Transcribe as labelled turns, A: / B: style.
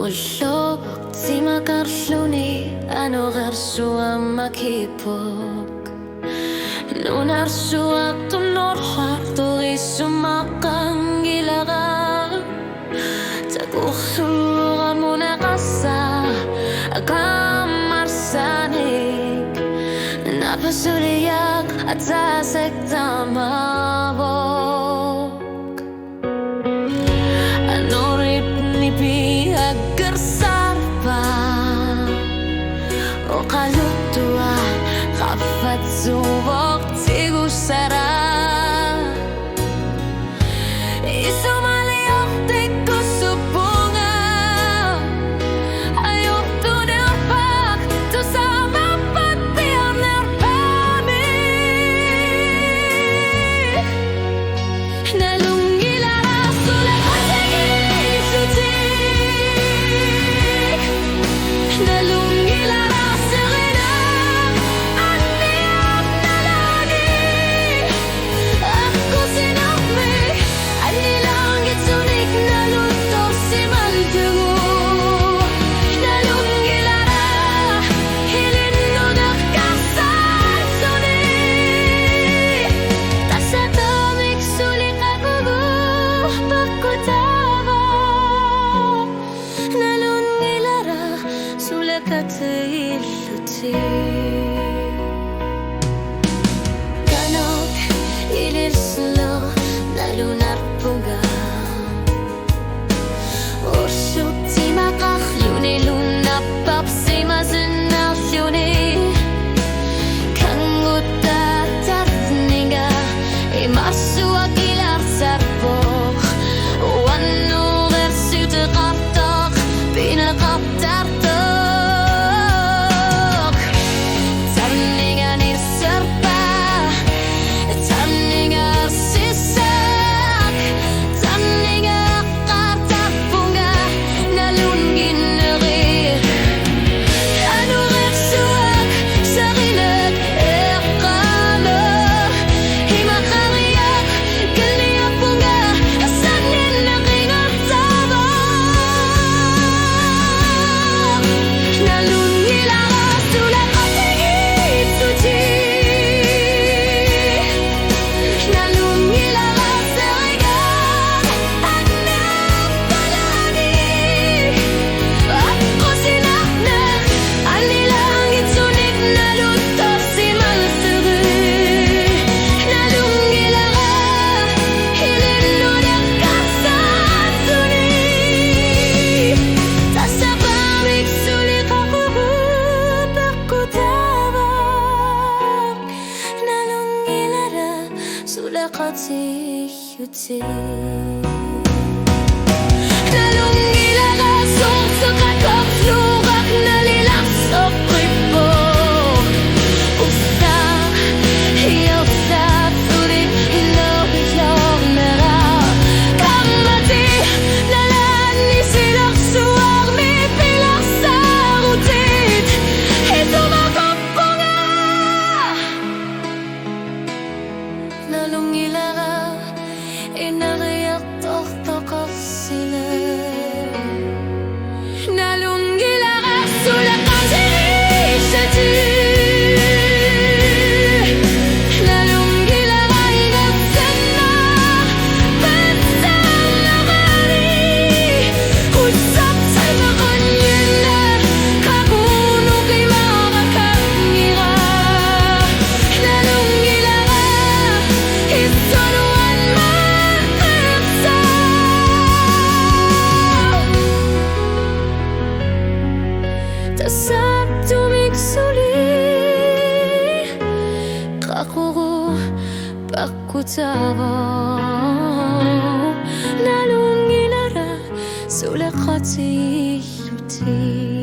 A: Di makarluni ano garsuwa makipog Nunar suwa tunor harto isumakang gilaga Tagusulungan mo na kasa Akamarsanig Napasuliyak at sasek tamabog Ano rin nipi agarsarpa O kalutua kapat subok tigu sara Isumaliok tiku subunga Ayok tu nerpak tu sama patian nerpami Nalungila rasulah kasegi suci Nalungila raserina Aniak nalagi Aku sinami Ani langit sunik nalutor si maldugu Nalungila ra Hilin no nakasar suni Tasatomik sulik aku Bakutaba Nalungila ra Sulakati luti Kanok ilir slo Nalunar punga Ursuk ti makak Luni luna papsi mazinar yuni Kanguta tatninga Imasu agilar sarpok Wanu versute kaptak Pinakaptartok Tanninga ni serpa Tanninga sisak Tanninga kartak bunga Nalungin neri Anu reksuak Sarilat ekalo Himakariak Geliak bunga Asanin nakingat tabak Nalungila rasulah kasegi suci Nalungila raserigan Anak palagi Ako sinakna Ani langit sunik nalutor si malsuri Nalungila ra Hilin no nakasar suni Tasabamik sulik ako Bakutabak Nalungila ra Sulakati yuti Nalungila ra Soksakat kapslugak Nalilang sopripo Usa Hiyosa Sulik Hilog nera Kamati Nalani silak suwag Mi pilak sarutit Ito makapunga Nalungila ra Inariyak toktok sila Nalungila ra Sulakati sati Nalungila ra Ingatsena Bensang nagari Usap sa makanyena Kakunong kay makakangira Nalungila ra Isunuan makaksa Tasap tumig suli Kakuro pakutabo Nalungila ra Sulakati luti